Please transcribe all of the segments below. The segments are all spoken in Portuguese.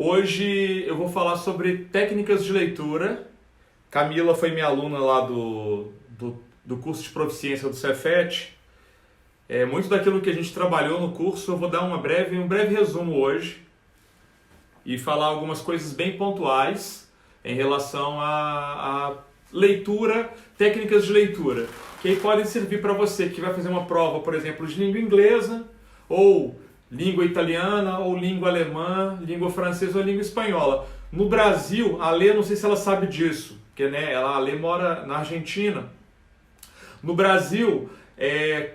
Hoje eu vou falar sobre técnicas de leitura. Camila foi minha aluna lá do curso de proficiência do Cefet. Muito daquilo que a gente trabalhou no curso eu vou dar um breve resumo hoje e falar algumas coisas bem pontuais em relação à leitura, técnicas de leitura, que aí podem servir para você que vai fazer uma prova, por exemplo, de língua inglesa, ou língua italiana, ou língua alemã, língua francesa ou língua espanhola. No Brasil, a Lê, não sei se ela sabe disso, porque a Lê mora na Argentina. No Brasil,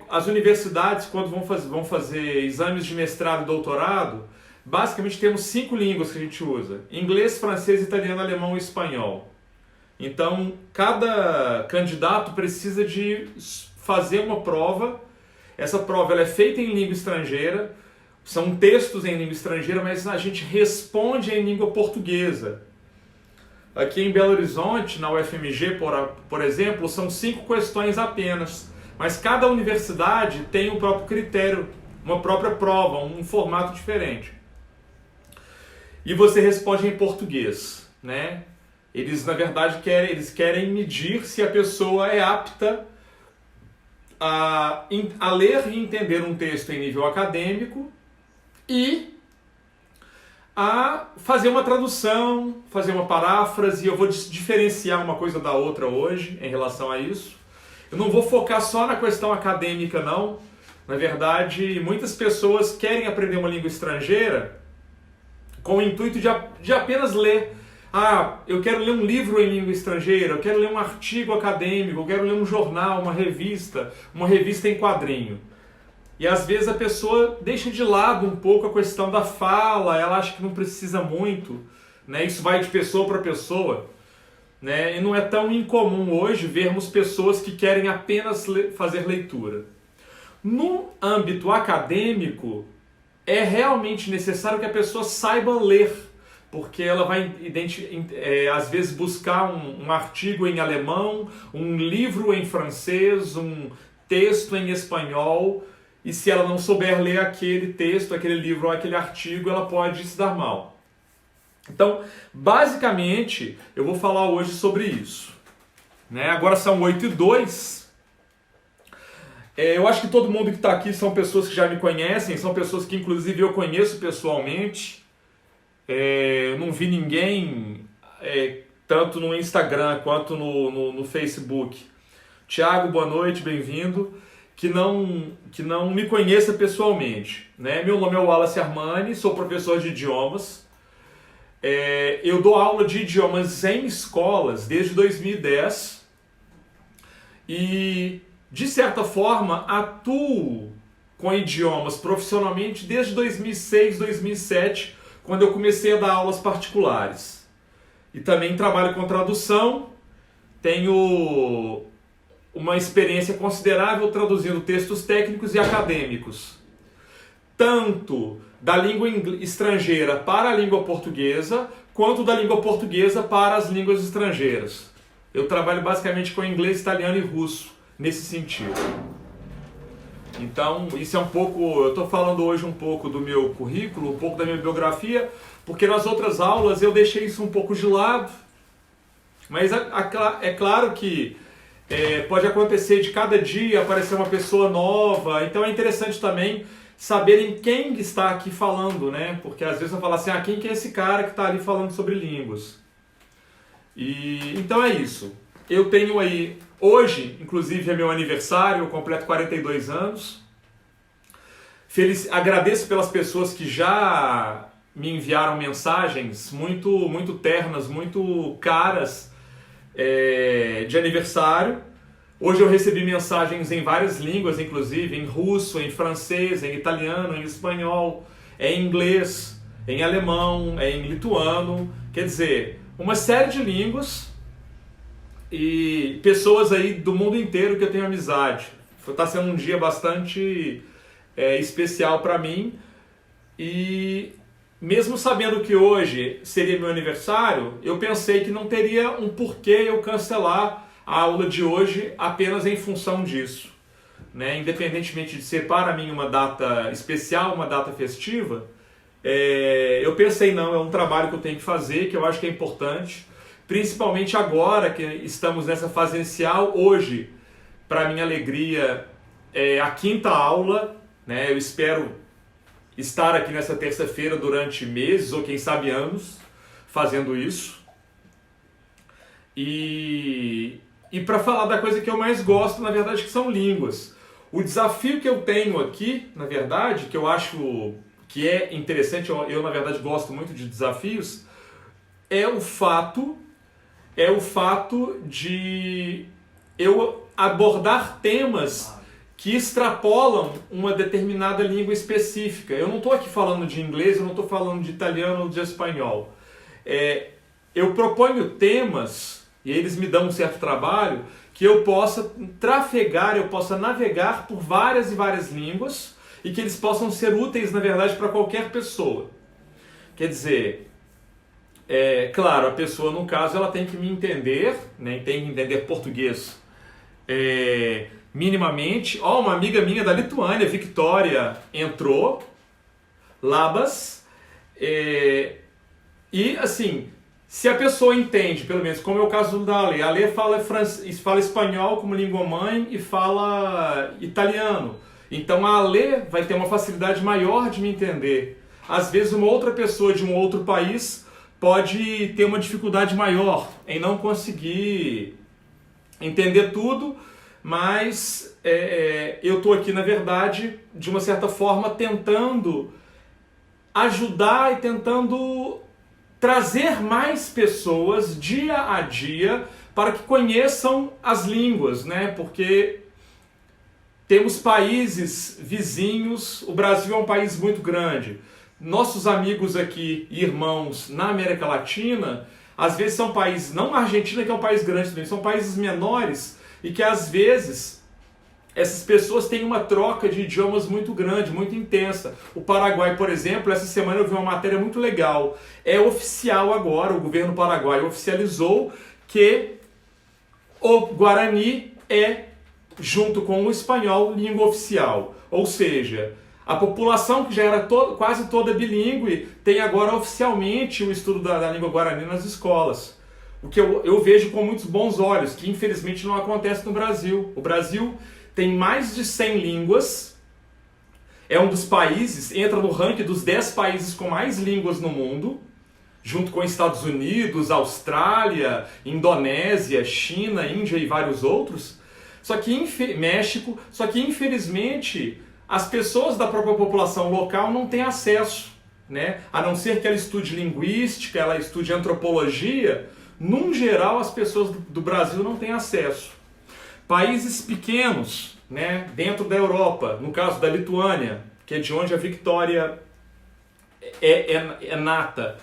as universidades, quando vão fazer exames de mestrado e doutorado, basicamente temos 5 línguas que a gente usa: inglês, francês, italiano, alemão e espanhol. Então, cada candidato precisa de fazer uma prova. Essa prova ela é feita em língua estrangeira, são textos em língua estrangeira, mas a gente responde em língua portuguesa. Aqui em Belo Horizonte, na UFMG, por exemplo, são 5 questões apenas, mas cada universidade tem um próprio critério, uma própria prova, um formato diferente. E você responde em português, né? Eles, na verdade, querem medir se a pessoa é apta a ler e entender um texto em nível acadêmico e a fazer uma tradução, fazer uma paráfrase. Eu vou diferenciar uma coisa da outra hoje em relação a isso. Eu não vou focar só na questão acadêmica, não. Na verdade, muitas pessoas querem aprender uma língua estrangeira com o intuito de apenas ler. Eu quero ler um livro em língua estrangeira, eu quero ler um artigo acadêmico, eu quero ler um jornal, uma revista em quadrinho. E às vezes a pessoa deixa de lado um pouco a questão da fala, ela acha que não precisa muito, né? Isso vai de pessoa para pessoa, né? E não é tão incomum hoje vermos pessoas que querem apenas fazer leitura. No âmbito acadêmico, é realmente necessário que a pessoa saiba ler, porque ela vai, às vezes, buscar um artigo em alemão, um livro em francês, um texto em espanhol, e se ela não souber ler aquele texto, aquele livro ou aquele artigo, ela pode se dar mal. Então, basicamente, eu vou falar hoje sobre isso, né? Agora são 8h02. Eu acho que todo mundo que está aqui são pessoas que já me conhecem, são pessoas que, inclusive, eu conheço pessoalmente. Eu não vi ninguém, tanto no Instagram quanto no Facebook. Tiago, boa noite, bem-vindo. Que não me conheça pessoalmente, né? Meu nome é Wallace Armani, sou professor de idiomas. Eu dou aula de idiomas em escolas desde 2010 e, de certa forma, atuo com idiomas profissionalmente desde 2006, 2007, quando eu comecei a dar aulas particulares. E também trabalho com tradução, tenho uma experiência considerável traduzindo textos técnicos e acadêmicos, tanto da língua estrangeira para a língua portuguesa, quanto da língua portuguesa para as línguas estrangeiras. Eu trabalho basicamente com inglês, italiano e russo, nesse sentido. Então, isso é um pouco, eu estou falando hoje um pouco do meu currículo, um pouco da minha biografia, porque nas outras aulas eu deixei isso um pouco de lado, mas é claro que pode acontecer de cada dia aparecer uma pessoa nova, então é interessante também saberem quem está aqui falando, né? Porque às vezes eu falo assim, quem que é esse cara que está ali falando sobre línguas? Então é isso. Eu tenho aí, hoje, inclusive é meu aniversário, eu completo 42 anos. Agradeço pelas pessoas que já me enviaram mensagens muito ternas, muito caras, de aniversário. Hoje eu recebi mensagens em várias línguas, inclusive em russo, em francês, em italiano, em espanhol, em inglês, em alemão, em lituano, quer dizer, uma série de línguas e pessoas aí do mundo inteiro que eu tenho amizade. Está sendo um dia bastante especial para mim e mesmo sabendo que hoje seria meu aniversário, eu pensei que não teria um porquê eu cancelar a aula de hoje apenas em função disso, né? Independentemente de ser para mim uma data especial, uma data festiva, Eu pensei, não, é um trabalho que eu tenho que fazer, que eu acho que é importante, principalmente agora que estamos nessa fase inicial. Hoje, para minha alegria, é a 5ª aula, né? Eu espero estar aqui nessa terça-feira durante meses ou quem sabe anos fazendo isso. E para falar da coisa que eu mais gosto, na verdade, que são línguas. O desafio que eu tenho aqui, na verdade, que eu acho que é interessante, eu na verdade gosto muito de desafios, é o fato de eu abordar temas que extrapolam uma determinada língua específica. Eu não estou aqui falando de inglês, eu não estou falando de italiano ou de espanhol. Eu proponho temas, e eles me dão um certo trabalho, que eu possa trafegar, eu possa navegar por várias e várias línguas, e que eles possam ser úteis, na verdade, para qualquer pessoa. Quer dizer, claro, a pessoa, no caso, ela tem que me entender, né, tem que entender português minimamente. Uma amiga minha da Lituânia, Victoria, entrou, Labas, e assim, se a pessoa entende, pelo menos, como é o caso da Ale, a Ale fala espanhol como língua mãe e fala italiano. Então a Ale vai ter uma facilidade maior de me entender. Às vezes uma outra pessoa de um outro país pode ter uma dificuldade maior em não conseguir entender tudo, mas eu estou aqui, na verdade, de uma certa forma, tentando ajudar e tentando trazer mais pessoas dia a dia para que conheçam as línguas, né? Porque temos países vizinhos, o Brasil é um país muito grande. Nossos amigos aqui, irmãos na América Latina, às vezes são países, não a Argentina, que é um país grande também, são países menores e que às vezes essas pessoas têm uma troca de idiomas muito grande, muito intensa. O Paraguai, por exemplo, essa semana eu vi uma matéria muito legal. É oficial agora, o governo paraguaio oficializou que o Guarani é, junto com o espanhol, língua oficial. Ou seja, a população que já era quase toda bilíngue tem agora oficialmente o estudo da língua Guarani nas escolas. O que eu vejo com muitos bons olhos, que infelizmente não acontece no Brasil. O Brasil tem mais de 100 línguas, é um dos países, entra no ranking dos 10 países com mais línguas no mundo, junto com Estados Unidos, Austrália, Indonésia, China, Índia e vários outros. México, só que infelizmente as pessoas da própria população local não têm acesso, né? A não ser que ela estude linguística, ela estude antropologia, num geral as pessoas do Brasil não têm acesso. Países pequenos, né, dentro da Europa, no caso da Lituânia, que é de onde a Victoria é nata,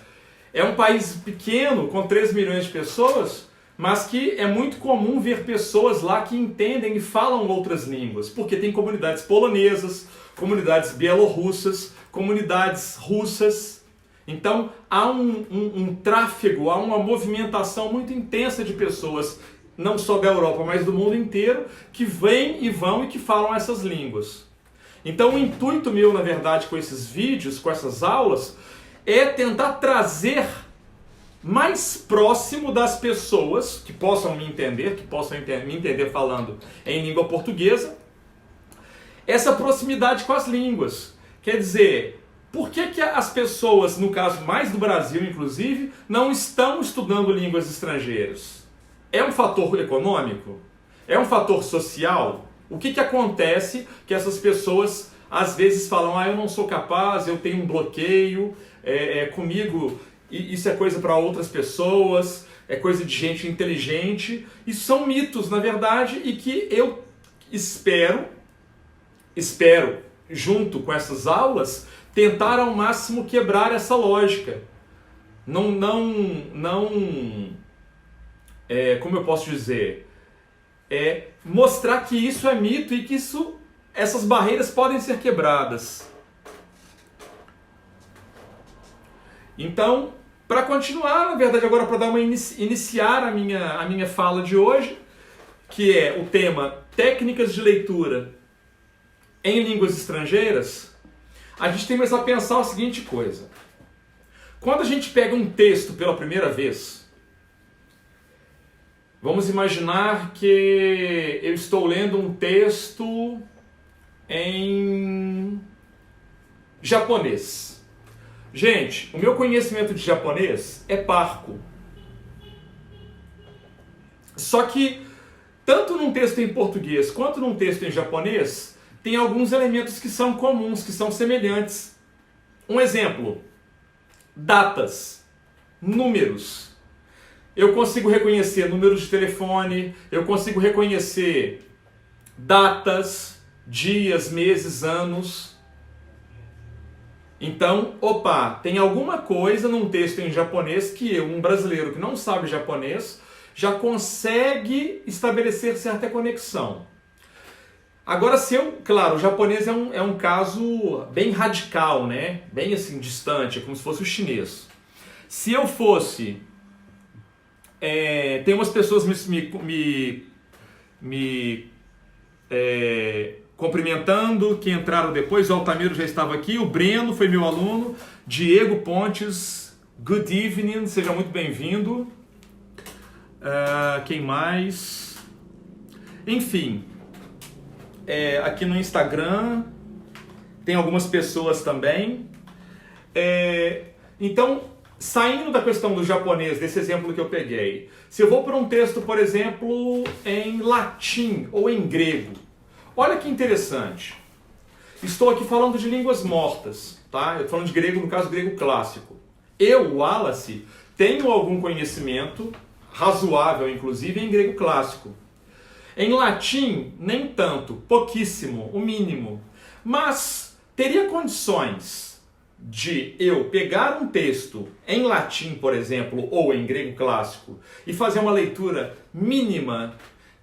é um país pequeno, com 3 milhões de pessoas, mas que é muito comum ver pessoas lá que entendem e falam outras línguas, porque tem comunidades polonesas, comunidades bielorrussas, comunidades russas. Então há um tráfego, há uma movimentação muito intensa de pessoas, não só da Europa, mas do mundo inteiro, que vêm e vão e que falam essas línguas. Então o intuito meu, na verdade, com esses vídeos, com essas aulas, é tentar trazer mais próximo das pessoas que possam me entender, me entender falando em língua portuguesa, essa proximidade com as línguas. Quer dizer, por que as pessoas, no caso mais do Brasil inclusive, não estão estudando línguas estrangeiras? É um fator econômico? É um fator social? O que acontece que essas pessoas às vezes falam, eu não sou capaz, eu tenho um bloqueio, comigo isso é coisa para outras pessoas, é coisa de gente inteligente. Isso são mitos, na verdade, e que eu espero, junto com essas aulas, tentar ao máximo quebrar essa lógica. Como eu posso dizer? Mostrar que isso é mito e que essas barreiras podem ser quebradas. Então, para continuar, na verdade, agora para iniciar a minha fala de hoje, que é o tema técnicas de leitura em línguas estrangeiras, a gente tem mais a pensar a seguinte coisa. Quando a gente pega um texto pela primeira vez, vamos imaginar que eu estou lendo um texto em japonês. Gente, o meu conhecimento de japonês é parco. Só que, tanto num texto em português quanto num texto em japonês, tem alguns elementos que são comuns, que são semelhantes. Um exemplo, datas, números. Eu consigo reconhecer números de telefone, eu consigo reconhecer datas, dias, meses, anos. Então, opa, tem alguma coisa num texto em japonês que eu, um brasileiro que não sabe japonês, já consegue estabelecer certa conexão. Agora, claro, o japonês é um caso bem radical, né? Bem assim, distante, é como se fosse o chinês. Se eu fosse... tem umas pessoas cumprimentando, que entraram depois. O Altamiro já estava aqui, o Breno foi meu aluno, Diego Pontes, good evening, seja muito bem-vindo. Quem mais? Enfim, aqui no Instagram tem algumas pessoas também. Então, saindo da questão do japonês, desse exemplo que eu peguei, se eu vou para um texto, por exemplo, em latim ou em grego, olha que interessante. Estou aqui falando de línguas mortas, tá? Eu estou falando de grego, no caso grego clássico. Eu, Wallace, tenho algum conhecimento razoável, inclusive, em grego clássico. Em latim, nem tanto, pouquíssimo, o mínimo. Mas teria condições de eu pegar um texto em latim, por exemplo, ou em grego clássico, e fazer uma leitura mínima?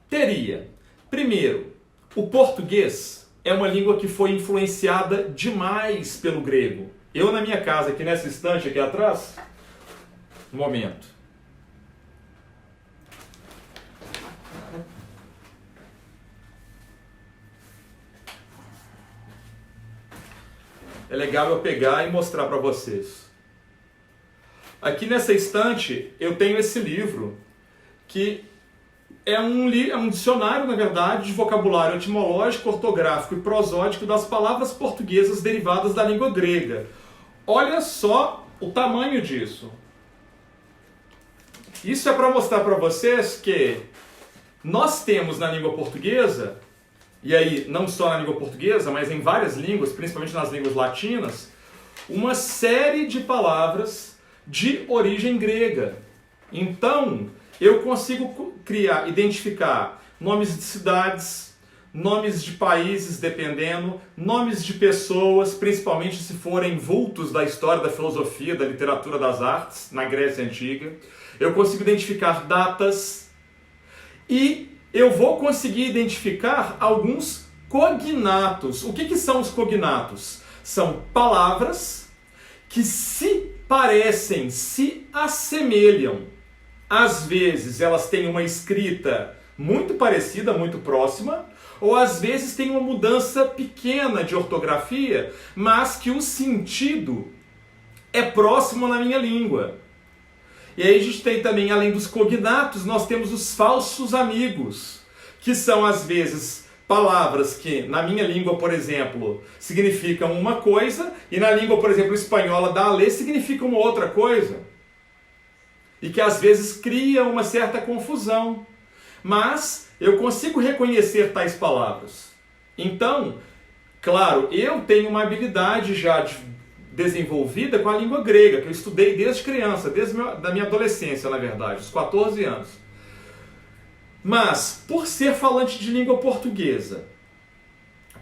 Teria. Primeiro, o português é uma língua que foi influenciada demais pelo grego. Eu, na minha casa, aqui nessa estante aqui atrás, um momento. É legal eu pegar e mostrar para vocês. Aqui nessa estante eu tenho esse livro, que é um dicionário, na verdade, de vocabulário etimológico, ortográfico e prosódico das palavras portuguesas derivadas da língua grega. Olha só o tamanho disso. Isso é para mostrar para vocês que nós temos na língua portuguesa, e aí não só na língua portuguesa, mas em várias línguas, principalmente nas línguas latinas, uma série de palavras de origem grega. Então, eu consigo identificar nomes de cidades, nomes de países, dependendo, nomes de pessoas, principalmente se forem vultos da história, da filosofia, da literatura, das artes, na Grécia Antiga. Eu consigo identificar datas e eu vou conseguir identificar alguns cognatos. O que são os cognatos? São palavras que se parecem, se assemelham. Às vezes elas têm uma escrita muito parecida, muito próxima, ou às vezes tem uma mudança pequena de ortografia, mas que o sentido é próximo na minha língua. E aí a gente tem também, além dos cognatos, nós temos os falsos amigos, que são às vezes palavras que na minha língua, por exemplo, significam uma coisa, e na língua, por exemplo, espanhola da Alê significa uma outra coisa. E que às vezes cria uma certa confusão. Mas eu consigo reconhecer tais palavras. Então, claro, eu tenho uma habilidade já desenvolvida com a língua grega, que eu estudei desde criança, desde da minha adolescência, na verdade, os 14 anos. Mas, por ser falante de língua portuguesa,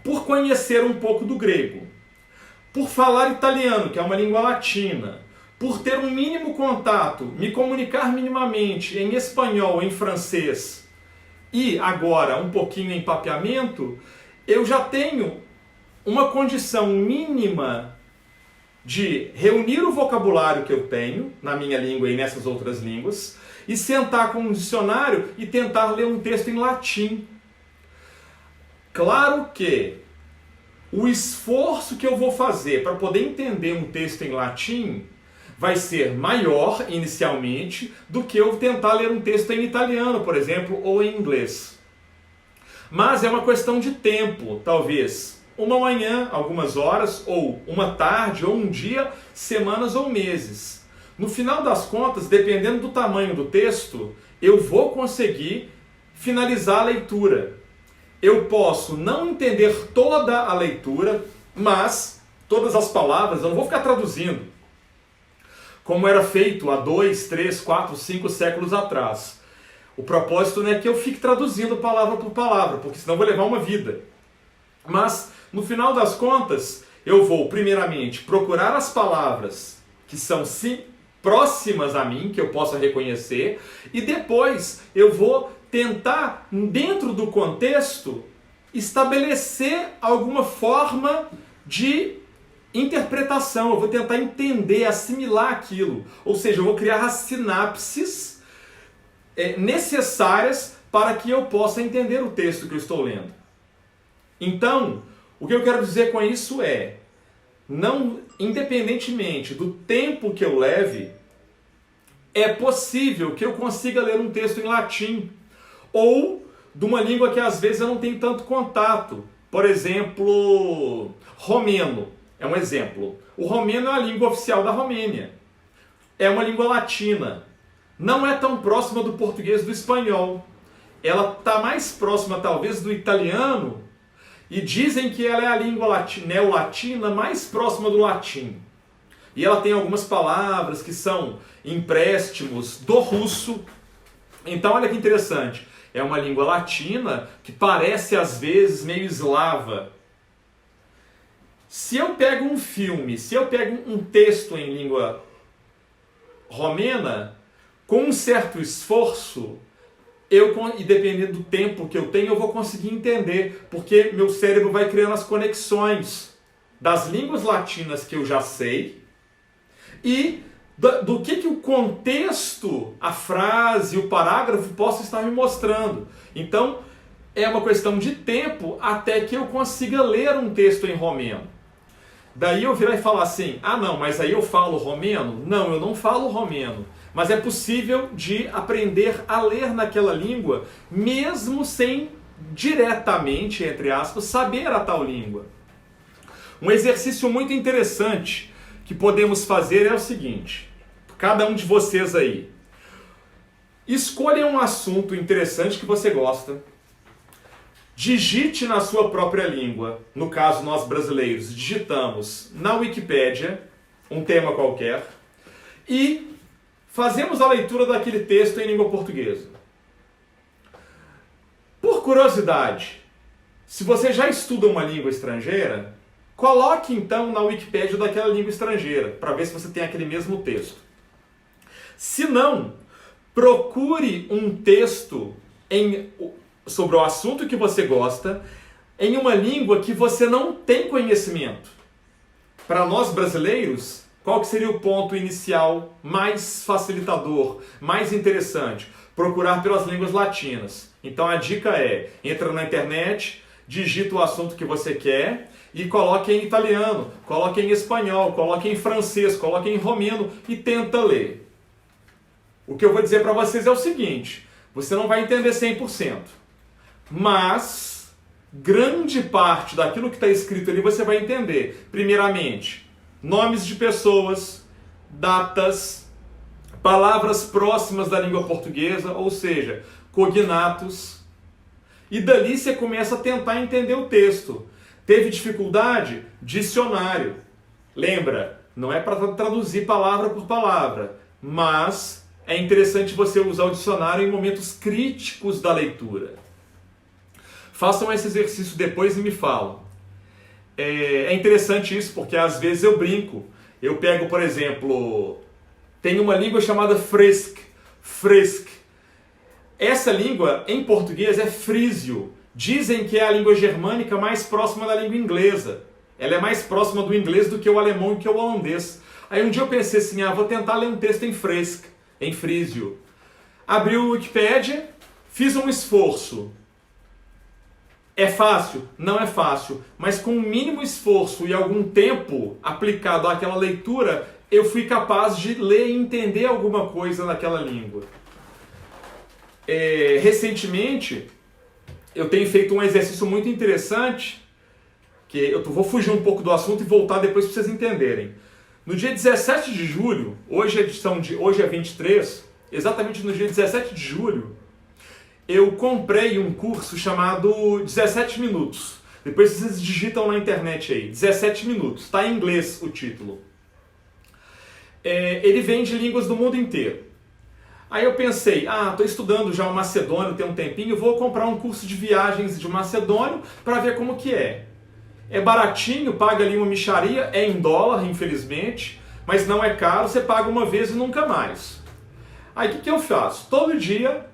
por conhecer um pouco do grego, por falar italiano, que é uma língua latina, por ter um mínimo contato, me comunicar minimamente em espanhol, em francês e agora um pouquinho em papeamento, eu já tenho uma condição mínima de reunir o vocabulário que eu tenho na minha língua e nessas outras línguas e sentar com um dicionário e tentar ler um texto em latim. Claro que o esforço que eu vou fazer para poder entender um texto em latim vai ser maior, inicialmente, do que eu tentar ler um texto em italiano, por exemplo, ou em inglês. Mas é uma questão de tempo, talvez. Uma manhã, algumas horas, ou uma tarde, ou um dia, semanas ou meses. No final das contas, dependendo do tamanho do texto, eu vou conseguir finalizar a leitura. Eu posso não entender toda a leitura, mas todas as palavras eu não vou ficar traduzindo, como era feito há 2, 3, 4, 5 séculos atrás. O propósito não é que eu fique traduzindo palavra por palavra, porque senão eu vou levar uma vida. Mas, no final das contas, eu vou, primeiramente, procurar as palavras que são sim próximas a mim, que eu possa reconhecer, e depois eu vou tentar, dentro do contexto, estabelecer alguma forma de interpretação. Eu vou tentar entender, assimilar aquilo. Ou seja, eu vou criar as sinapses necessárias para que eu possa entender o texto que eu estou lendo. Então, o que eu quero dizer com isso é, não, independentemente do tempo que eu leve, é possível que eu consiga ler um texto em latim, ou de uma língua que às vezes eu não tenho tanto contato. Por exemplo, romeno é um exemplo. O romeno é a língua oficial da Romênia. É uma língua latina. Não é tão próxima do português e do espanhol. Ela está mais próxima, talvez, do italiano, e dizem que ela é a língua neolatina mais próxima do latim. E ela tem algumas palavras que são empréstimos do russo. Então, olha que interessante. É uma língua latina que parece, às vezes, meio eslava. Se eu pego um filme, se eu pego um texto em língua romena, com um certo esforço, e dependendo do tempo que eu tenho, eu vou conseguir entender, porque meu cérebro vai criando as conexões das línguas latinas que eu já sei e do que o contexto, a frase, o parágrafo possa estar me mostrando. Então, é uma questão de tempo até que eu consiga ler um texto em romeno. Daí eu virar e falar assim, não, mas aí eu falo romeno? Não, eu não falo romeno. Mas é possível de aprender a ler naquela língua, mesmo sem diretamente, entre aspas, saber a tal língua. Um exercício muito interessante que podemos fazer é o seguinte, cada um de vocês aí, escolha um assunto interessante que você gosta, digite na sua própria língua, no caso nós brasileiros, digitamos na Wikipédia um tema qualquer e fazemos a leitura daquele texto em língua portuguesa. Por curiosidade, se você já estuda uma língua estrangeira, coloque então na Wikipédia daquela língua estrangeira, para ver se você tem aquele mesmo texto. Se não, procure um texto sobre o assunto que você gosta, em uma língua que você não tem conhecimento. Para nós brasileiros, qual que seria o ponto inicial mais facilitador, mais interessante? Procurar pelas línguas latinas. Então a dica é, entra na internet, digita o assunto que você quer e coloque em italiano, coloque em espanhol, coloque em francês, coloque em romeno e tenta ler. O que eu vou dizer para vocês é o seguinte, você não vai entender 100%, mas grande parte daquilo que está escrito ali você vai entender. Primeiramente, nomes de pessoas, datas, palavras próximas da língua portuguesa, ou seja, cognatos. E dali você começa a tentar entender o texto. Teve dificuldade? Dicionário. Lembra, não é para traduzir palavra por palavra, mas é interessante você usar o dicionário em momentos críticos da leitura. Façam esse exercício depois e me falam. É interessante isso porque às vezes eu brinco. Eu pego, por exemplo, tem uma língua chamada Fresc. Essa língua, em português, é frísio. Dizem que é a língua germânica mais próxima da língua inglesa. Ela é mais próxima do inglês do que o alemão e que o holandês. Aí um dia eu pensei assim, vou tentar ler um texto em Fresc, em frísio. Abri o Wikipédia, fiz um esforço É fácil? Não é fácil, mas com o mínimo esforço e algum tempo aplicado àquela leitura, eu fui capaz de ler e entender alguma coisa naquela língua. Recentemente, eu tenho feito um exercício muito interessante, que eu vou fugir um pouco do assunto e voltar depois para vocês entenderem. No dia 17 de julho, hoje é 23, exatamente no dia 17 de julho, eu comprei um curso chamado 17 Minutos. Depois vocês digitam na internet aí, 17 Minutos, está em inglês o título. Ele vem de línguas do mundo inteiro. Aí eu pensei, estou estudando já o macedônio tem um tempinho, vou comprar um curso de viagens de macedônio para ver como que é. É baratinho, paga ali uma mixaria, é em dólar, infelizmente, mas não é caro, você paga uma vez e nunca mais. Aí o que eu faço? Todo dia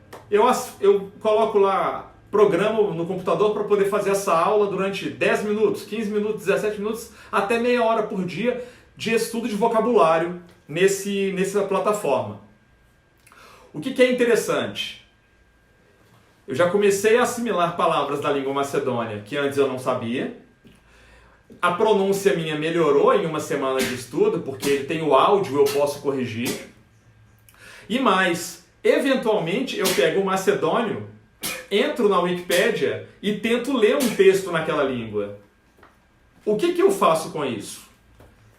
eu coloco lá, programo no computador para poder fazer essa aula durante 10 minutos, 15 minutos, 17 minutos, até meia hora por dia de estudo de vocabulário nessa plataforma. O que é interessante? Eu já comecei a assimilar palavras da língua macedônia que antes eu não sabia. A pronúncia minha melhorou em uma semana de estudo, porque ele tem o áudio, eu posso corrigir. E mais, eventualmente eu pego o macedônio, entro na Wikipédia e tento ler um texto naquela língua. O que eu faço com isso?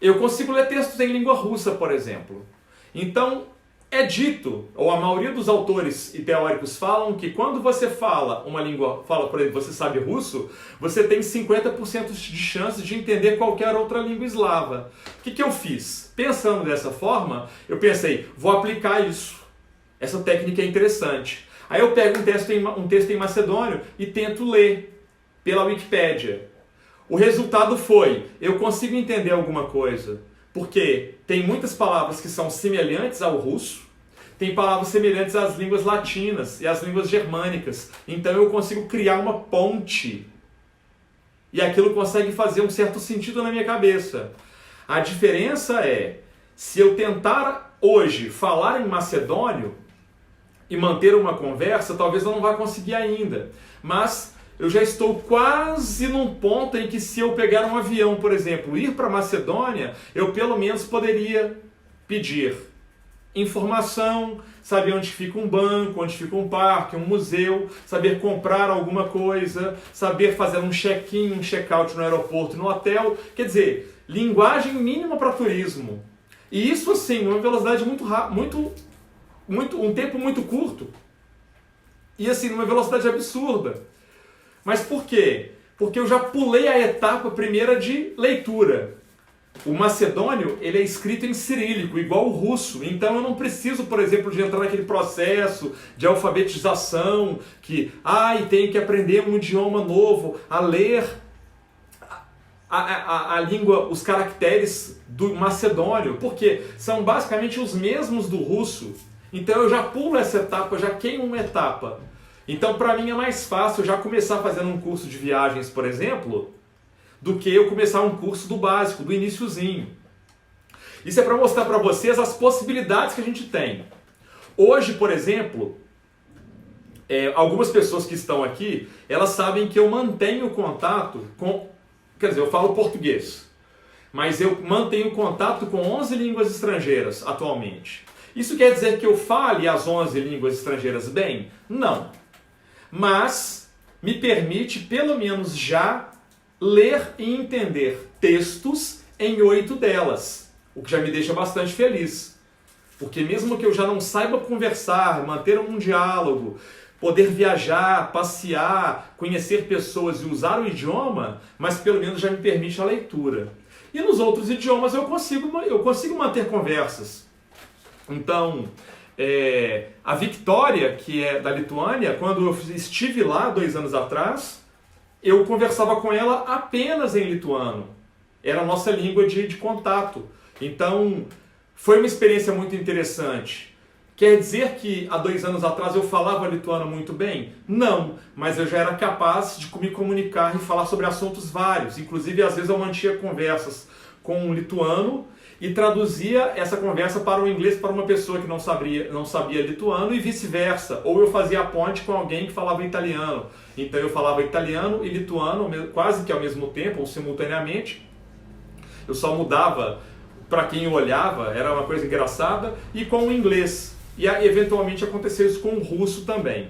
Eu consigo ler textos em língua russa, por exemplo. Então, é dito, ou a maioria dos autores e teóricos falam que quando você fala uma língua, por exemplo, você sabe russo, você tem 50% de chance de entender qualquer outra língua eslava. O que eu fiz? Pensando dessa forma, eu pensei, vou aplicar isso. Essa técnica é interessante. Aí eu pego um texto em macedônio e tento ler pela Wikipédia. O resultado foi, eu consigo entender alguma coisa, porque tem muitas palavras que são semelhantes ao russo, tem palavras semelhantes às línguas latinas e às línguas germânicas. Então eu consigo criar uma ponte. E aquilo consegue fazer um certo sentido na minha cabeça. A diferença é, se eu tentar hoje falar em macedônio e manter uma conversa, talvez eu não vá conseguir ainda. Mas eu já estou quase num ponto em que, se eu pegar um avião, por exemplo, ir para a Macedônia, eu pelo menos poderia pedir informação, saber onde fica um banco, onde fica um parque, um museu, saber comprar alguma coisa, saber fazer um check-in, um check-out no aeroporto, no hotel. Quer dizer, linguagem mínima para turismo. E isso, assim, uma velocidade um tempo muito curto. E assim, numa velocidade absurda. Mas por quê? Porque eu já pulei a etapa primeira de leitura. O macedônio, ele é escrito em cirílico, igual o russo. Então eu não preciso, por exemplo, de entrar naquele processo de alfabetização, que, tenho que aprender um idioma novo, a ler a língua, os caracteres do macedônio, porque são basicamente os mesmos do russo. Então eu já pulo essa etapa, já queimo uma etapa. Então para mim é mais fácil eu já começar fazendo um curso de viagens, por exemplo, do que eu começar um curso do básico, do iniciozinho. Isso é para mostrar para vocês as possibilidades que a gente tem. Hoje, por exemplo, algumas pessoas que estão aqui, elas sabem que eu mantenho contato com... Quer dizer, eu falo português, mas eu mantenho contato com 11 línguas estrangeiras atualmente. Isso quer dizer que eu fale as 11 línguas estrangeiras bem? Não. Mas me permite, pelo menos já, ler e entender textos em 8 delas, o que já me deixa bastante feliz. Porque mesmo que eu já não saiba conversar, manter um diálogo, poder viajar, passear, conhecer pessoas e usar o idioma, mas pelo menos já me permite a leitura. E nos outros idiomas eu consigo manter conversas. Então, a Victoria, que é da Lituânia, quando eu estive lá 2 anos atrás, eu conversava com ela apenas em lituano. Era a nossa língua de contato. Então, foi uma experiência muito interessante. Quer dizer que há 2 anos atrás eu falava lituano muito bem? Não, mas eu já era capaz de me comunicar e falar sobre assuntos vários. Inclusive, às vezes eu mantinha conversas com um lituano e traduzia essa conversa para o inglês para uma pessoa que não sabia lituano e vice-versa. Ou eu fazia a ponte com alguém que falava italiano. Então eu falava italiano e lituano quase que ao mesmo tempo, ou simultaneamente. Eu só mudava para quem eu olhava, era uma coisa engraçada, e com o inglês. E eventualmente aconteceu isso com o russo também.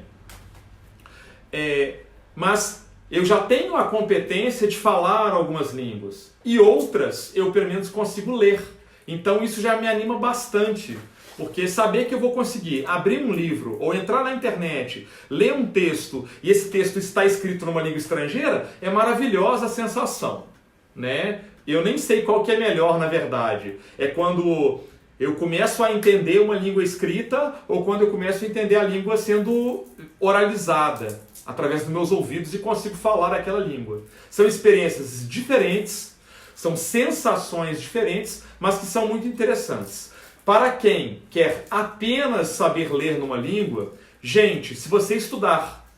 Mas eu já tenho a competência de falar algumas línguas. E outras eu pelo menos consigo ler. Então isso já me anima bastante. Porque saber que eu vou conseguir abrir um livro ou entrar na internet, ler um texto e esse texto está escrito numa língua estrangeira é maravilhosa a sensação, né? Eu nem sei qual que é melhor na verdade. É quando eu começo a entender uma língua escrita ou quando eu começo a entender a língua sendo oralizada através dos meus ouvidos e consigo falar aquela língua. São experiências diferentes, são sensações diferentes, mas que são muito interessantes. Para quem quer apenas saber ler numa língua, gente, se você estudar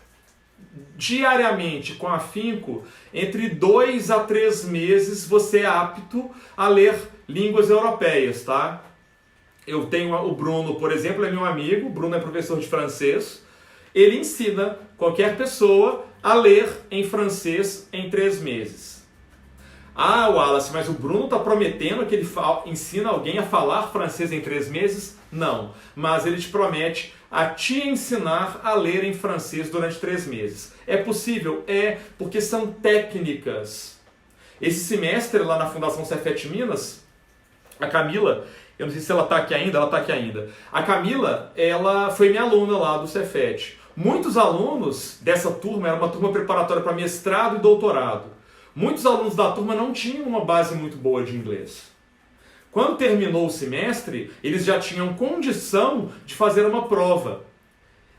diariamente com afinco, entre 2 a 3 meses você é apto a ler línguas europeias, tá? Eu tenho o Bruno, por exemplo, é meu amigo, o Bruno é professor de francês, ele ensina qualquer pessoa a ler em francês em 3 meses. Ah, Wallace, mas o Bruno está prometendo que ele ensina alguém a falar francês em 3 meses? Não, mas ele te promete a te ensinar a ler em francês durante 3 meses. É possível? É, porque são técnicas. Esse semestre lá na Fundação Cefet Minas, a Camila, eu não sei se ela está aqui ainda, ela está aqui ainda. A Camila, ela foi minha aluna lá do Cefet. Muitos alunos dessa turma, era uma turma preparatória para mestrado e doutorado. Muitos alunos da turma não tinham uma base muito boa de inglês. Quando terminou o semestre, eles já tinham condição de fazer uma prova.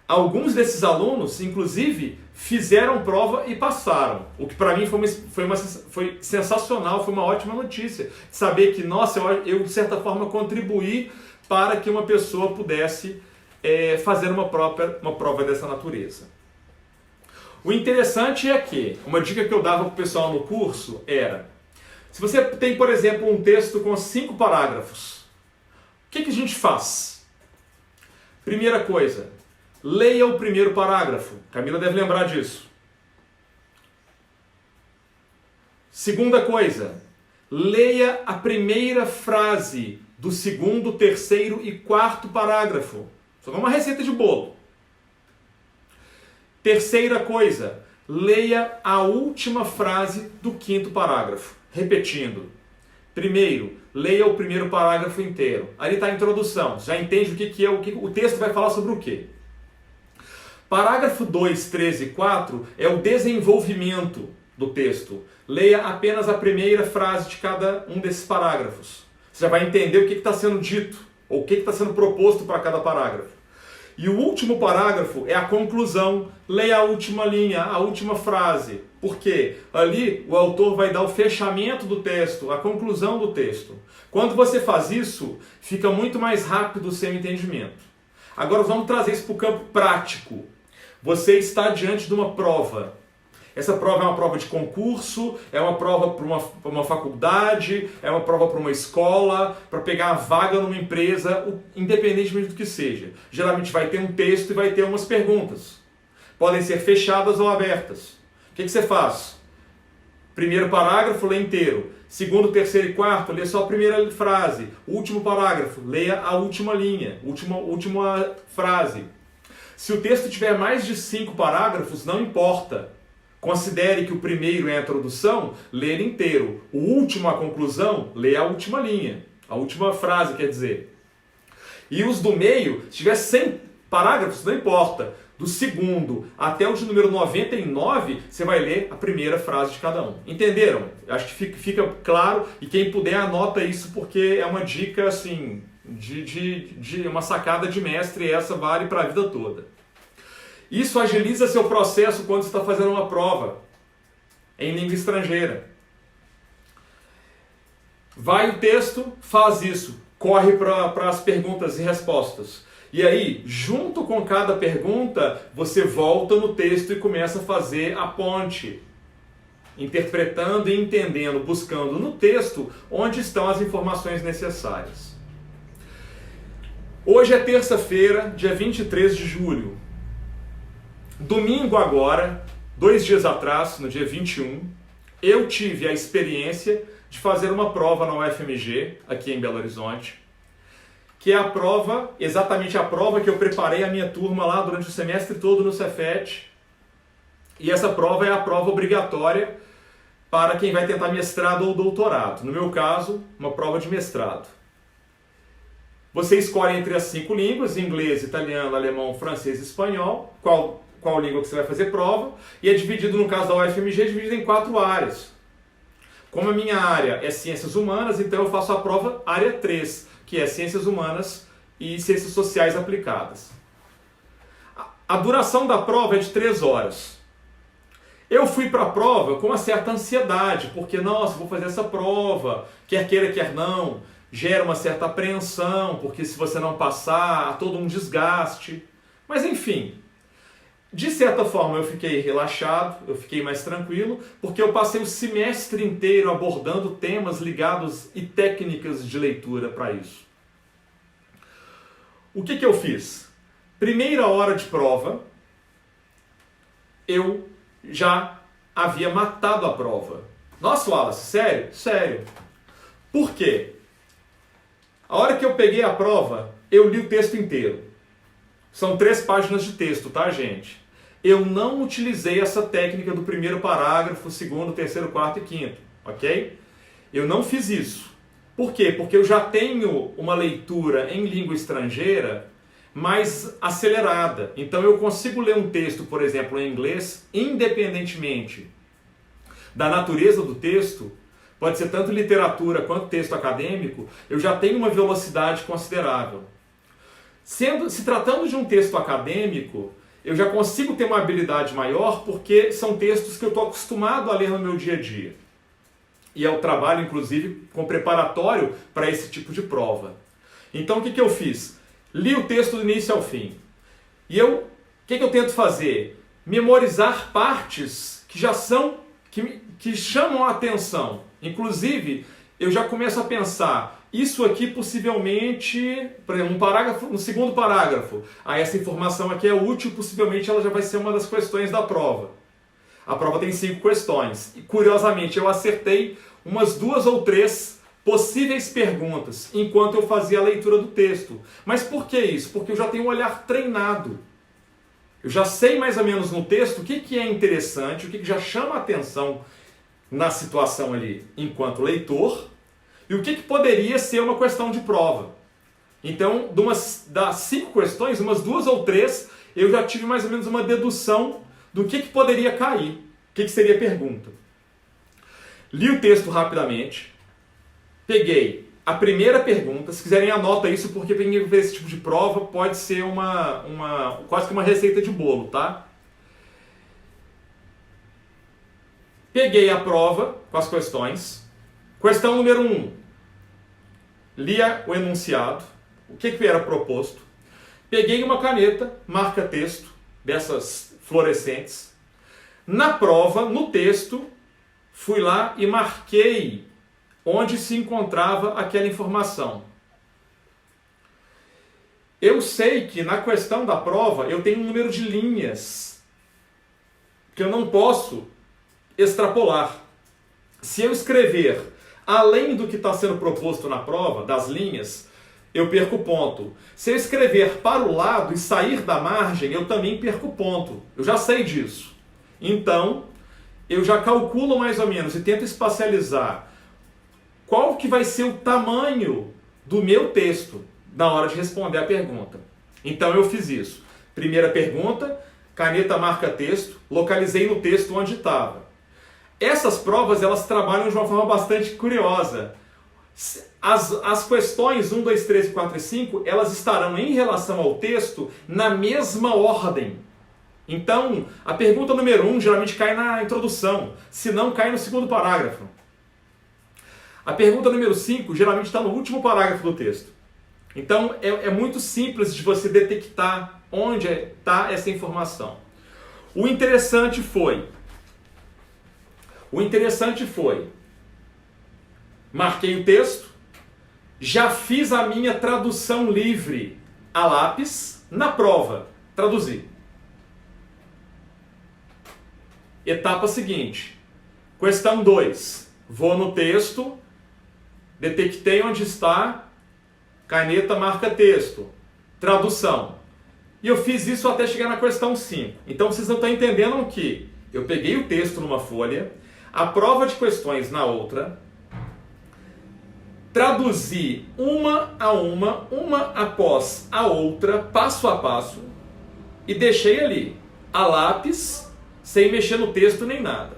Alguns desses alunos, inclusive, fizeram prova e passaram. O que para mim foi sensacional, foi uma ótima notícia. Saber que, nossa, eu de certa forma contribuí para que uma pessoa pudesse fazer uma prova dessa natureza. O interessante é que, uma dica que eu dava para o pessoal no curso era, se você tem, por exemplo, um texto com 5 parágrafos, o que a gente faz? Primeira coisa, leia o primeiro parágrafo. Camila deve lembrar disso. Segunda coisa, leia a primeira frase do 2º, 3º e 4º parágrafo. Só uma receita de bolo. Terceira coisa, leia a última frase do 5º parágrafo. Repetindo. Primeiro, leia o primeiro parágrafo inteiro. Ali está a introdução. Já entende o texto vai falar sobre o quê? Parágrafo 2, 3 e 4 é o desenvolvimento do texto. Leia apenas a primeira frase de cada um desses parágrafos. Você já vai entender o que está sendo dito, ou o que está sendo proposto para cada parágrafo. E o último parágrafo é a conclusão. Leia a última linha, a última frase. Porque ali o autor vai dar o fechamento do texto, a conclusão do texto. Quando você faz isso, fica muito mais rápido o seu entendimento. Agora vamos trazer isso para o campo prático. Você está diante de uma prova. Essa prova é uma prova de concurso, é uma prova para uma faculdade, é uma prova para uma escola, para pegar a vaga numa empresa, independentemente do que seja. Geralmente vai ter um texto e vai ter umas perguntas. Podem ser fechadas ou abertas. O que você faz? Primeiro parágrafo, lê inteiro. Segundo, terceiro e quarto, lê só a primeira frase. Último parágrafo, leia a última linha, última frase. Se o texto tiver mais de 5 parágrafos, não importa. Considere que o primeiro é a introdução, lê ele inteiro. O último, a conclusão, lê a última linha. A última frase, quer dizer. E os do meio, se tiver 100 parágrafos, não importa. Do segundo até o de número 99, você vai ler a primeira frase de cada um. Entenderam? Acho que fica claro e quem puder anota isso porque é uma dica assim, de uma sacada de mestre e essa vale para a vida toda. Isso agiliza seu processo quando você está fazendo uma prova em língua estrangeira. Vai o texto, faz isso, corre para as perguntas e respostas. E aí, junto com cada pergunta, você volta no texto e começa a fazer a ponte. interpretando e entendendo, buscando no texto onde estão as informações necessárias. Hoje é terça-feira, dia 23 de julho. Domingo agora, 2 dias atrás, no dia 21, eu tive a experiência de fazer uma prova na UFMG, aqui em Belo Horizonte, que é a prova, exatamente a prova que eu preparei a minha turma lá durante o semestre todo no Cefet. E essa prova é a prova obrigatória para quem vai tentar mestrado ou doutorado. No meu caso, uma prova de mestrado. Você escolhe entre as 5 línguas, inglês, italiano, alemão, francês e espanhol, qual língua que você vai fazer prova, e é dividido, no caso da UFMG, dividido em 4 áreas. Como a minha área é Ciências Humanas, então eu faço a prova área 3, que é Ciências Humanas e Ciências Sociais Aplicadas. A duração da prova é de 3 horas. Eu fui para a prova com uma certa ansiedade, porque, nossa, vou fazer essa prova, quer queira, quer não, gera uma certa apreensão, porque se você não passar, há todo um desgaste. Mas, enfim, de certa forma eu fiquei relaxado, eu fiquei mais tranquilo, porque eu passei o semestre inteiro abordando temas ligados e técnicas de leitura para isso. O que eu fiz? Primeira hora de prova, eu já havia matado a prova. Nossa, Wallace, sério? Sério. Por quê? A hora que eu peguei a prova, eu li o texto inteiro. São 3 páginas de texto, tá, gente? Eu não utilizei essa técnica do primeiro parágrafo, segundo, terceiro, quarto e quinto, ok? Eu não fiz isso. Por quê? Porque eu já tenho uma leitura em língua estrangeira mais acelerada. Então eu consigo ler um texto, por exemplo, em inglês, independentemente da natureza do texto, pode ser tanto literatura quanto texto acadêmico, eu já tenho uma velocidade considerável. Se tratando de um texto acadêmico, eu já consigo ter uma habilidade maior porque são textos que eu estou acostumado a ler no meu dia a dia. E eu trabalho, inclusive, com preparatório para esse tipo de prova. Então, o que eu fiz? Li o texto do início ao fim. E o que eu tento fazer? Memorizar partes que já são, que chamam a atenção. Inclusive, eu já começo a pensar, isso aqui possivelmente, por exemplo, no segundo parágrafo, essa informação aqui é útil, possivelmente ela já vai ser uma das questões da prova. A prova tem 5 questões. E, curiosamente, eu acertei umas 2 ou 3 possíveis perguntas enquanto eu fazia a leitura do texto. Mas por que isso? Porque eu já tenho um olhar treinado. Eu já sei mais ou menos no texto o que é interessante, o que já chama a atenção na situação ali enquanto leitor e o que poderia ser uma questão de prova. Então, das 5 questões, umas 2 ou 3, eu já tive mais ou menos uma dedução do que poderia cair, o que seria a pergunta. Li o texto rapidamente, peguei a primeira pergunta, se quiserem anota isso, porque para quem ver esse tipo de prova pode ser quase que uma receita de bolo, tá? Peguei a prova com as questões. Questão número 1. Lia o enunciado, o que era proposto. Peguei uma caneta, marca-texto, dessas fluorescentes. Na prova, no texto, fui lá e marquei onde se encontrava aquela informação. Eu sei que na questão da prova eu tenho um número de linhas que eu não posso extrapolar. Se eu escrever além do que está sendo proposto na prova, das linhas, eu perco ponto. Se eu escrever para o lado e sair da margem, eu também perco ponto. Eu já sei disso. Então, eu já calculo mais ou menos e tento espacializar qual que vai ser o tamanho do meu texto na hora de responder a pergunta. Então eu fiz isso. Primeira pergunta, caneta marca texto, localizei no texto onde estava. Essas provas, elas trabalham de uma forma bastante curiosa. As questões 1, 2, 3, 4 e 5, elas estarão em relação ao texto na mesma ordem. Então, a pergunta número 1 geralmente cai na introdução, se não cai no segundo parágrafo. A pergunta número 5 geralmente está no último parágrafo do texto. Então, é muito simples de você detectar onde está essa informação. O interessante foi, O interessante foi, marquei o texto, já fiz a minha tradução livre a lápis na prova, traduzi. Etapa seguinte, questão 2, vou no texto, detectei onde está, caneta marca texto, tradução. E eu fiz isso até chegar na questão 5. Então vocês não estão entendendo que eu peguei o texto numa folha, a prova de questões na outra, traduzi uma após a outra, passo a passo, e deixei ali, a lápis, sem mexer no texto nem nada.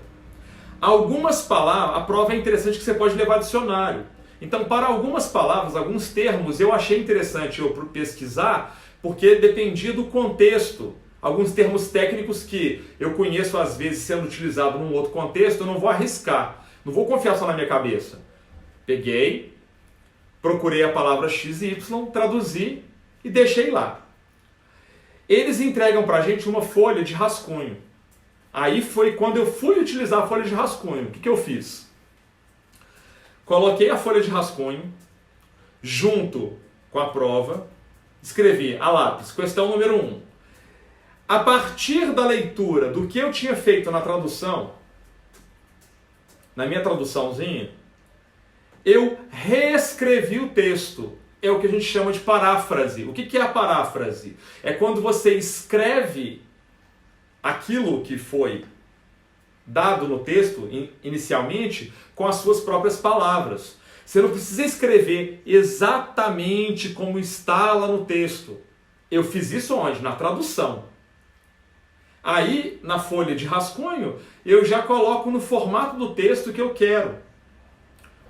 Algumas palavras, a prova é interessante que você pode levar dicionário. Então, para algumas palavras, alguns termos, eu achei interessante eu pesquisar, porque dependia do contexto. Alguns termos técnicos que eu conheço às vezes sendo utilizado num outro contexto, eu não vou arriscar, não vou confiar só na minha cabeça. Peguei, procurei a palavra X e Y, traduzi e deixei lá. Eles entregam para a gente uma folha de rascunho. Aí foi quando eu fui utilizar a folha de rascunho. O que eu fiz? Coloquei a folha de rascunho junto com a prova, escrevi a lápis, questão número 1. A partir da leitura do que eu tinha feito na tradução, na minha traduçãozinha, eu reescrevi o texto. É o que a gente chama de paráfrase. O que é a paráfrase? É quando você escreve aquilo que foi dado no texto inicialmente com as suas próprias palavras. Você não precisa escrever exatamente como está lá no texto. Eu fiz isso onde? Na tradução. Aí, na folha de rascunho, eu já coloco no formato do texto que eu quero,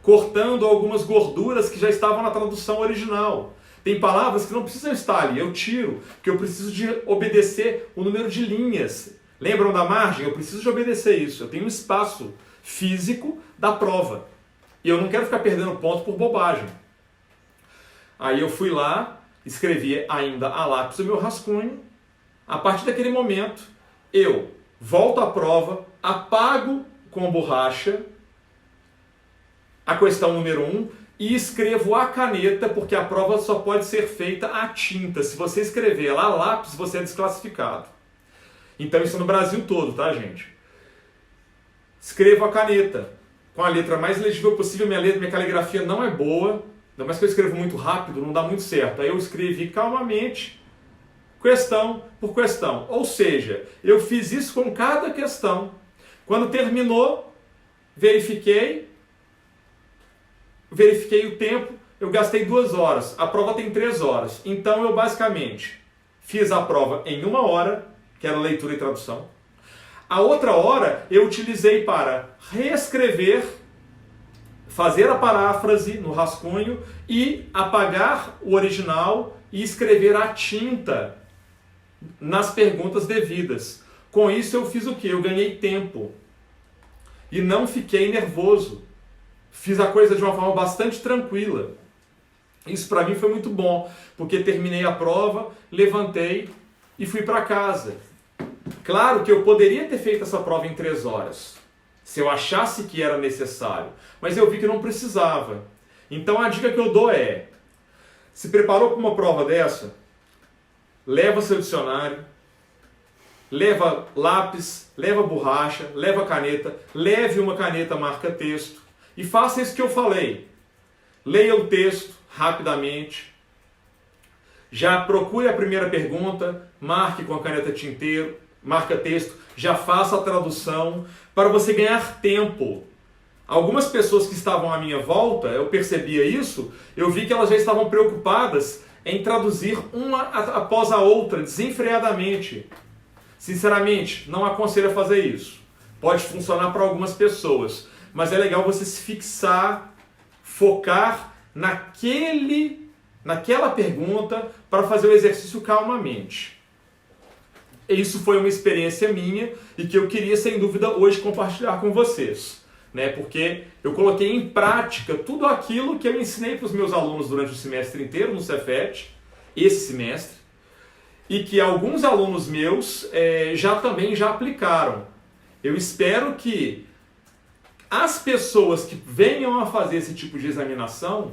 cortando algumas gorduras que já estavam na tradução original. Tem palavras que não precisam estar ali, eu tiro, porque eu preciso de obedecer o número de linhas. Lembram da margem? Eu preciso de obedecer isso. Eu tenho um espaço físico da prova. E eu não quero ficar perdendo ponto por bobagem. Aí eu fui lá, escrevi ainda a lápis o meu rascunho. A partir daquele momento, eu volto à prova, apago com borracha a questão número 1 e escrevo a caneta, porque a prova só pode ser feita a tinta. Se você escrever lá a lápis, você é desclassificado. Então isso é no Brasil todo, tá, gente? Escrevo a caneta com a letra mais legível possível. Minha caligrafia não é boa, ainda mais que eu escrevo muito rápido, não dá muito certo. Aí eu escrevi calmamente, questão por questão. Ou seja, eu fiz isso com cada questão. Quando terminou, verifiquei o tempo, eu gastei 2 horas. A prova tem 3 horas. Então eu basicamente fiz a prova em 1 hora, que era leitura e tradução. A outra hora eu utilizei para reescrever, fazer a paráfrase no rascunho e apagar o original e escrever a tinta nas perguntas devidas. Com isso eu fiz o quê? Eu ganhei tempo e não fiquei nervoso. Fiz a coisa de uma forma bastante tranquila. Isso para mim foi muito bom, porque terminei a prova, levantei e fui para casa. Claro que eu poderia ter feito essa prova em 3 horas, se eu achasse que era necessário, mas eu vi que não precisava. Então a dica que eu dou é, se preparou para uma prova dessa, leva seu dicionário, leva lápis, leva borracha, leva caneta, leve uma caneta marca texto e faça isso que eu falei. Leia o texto rapidamente, já procure a primeira pergunta, marque com a caneta tinteiro, marca texto, já faça a tradução para você ganhar tempo. Algumas pessoas que estavam à minha volta, eu percebia isso, eu vi que elas já estavam preocupadas em traduzir uma após a outra, desenfreadamente. Sinceramente, não aconselho a fazer isso. Pode funcionar para algumas pessoas, mas é legal você se fixar, focar naquela pergunta para fazer o exercício calmamente. Isso foi uma experiência minha e que eu queria, sem dúvida, hoje compartilhar com vocês, né? Porque eu coloquei em prática tudo aquilo que eu ensinei para os meus alunos durante o semestre inteiro no Cefet, esse semestre, e que alguns alunos meus já aplicaram. Eu espero que As pessoas que venham a fazer esse tipo de examinação,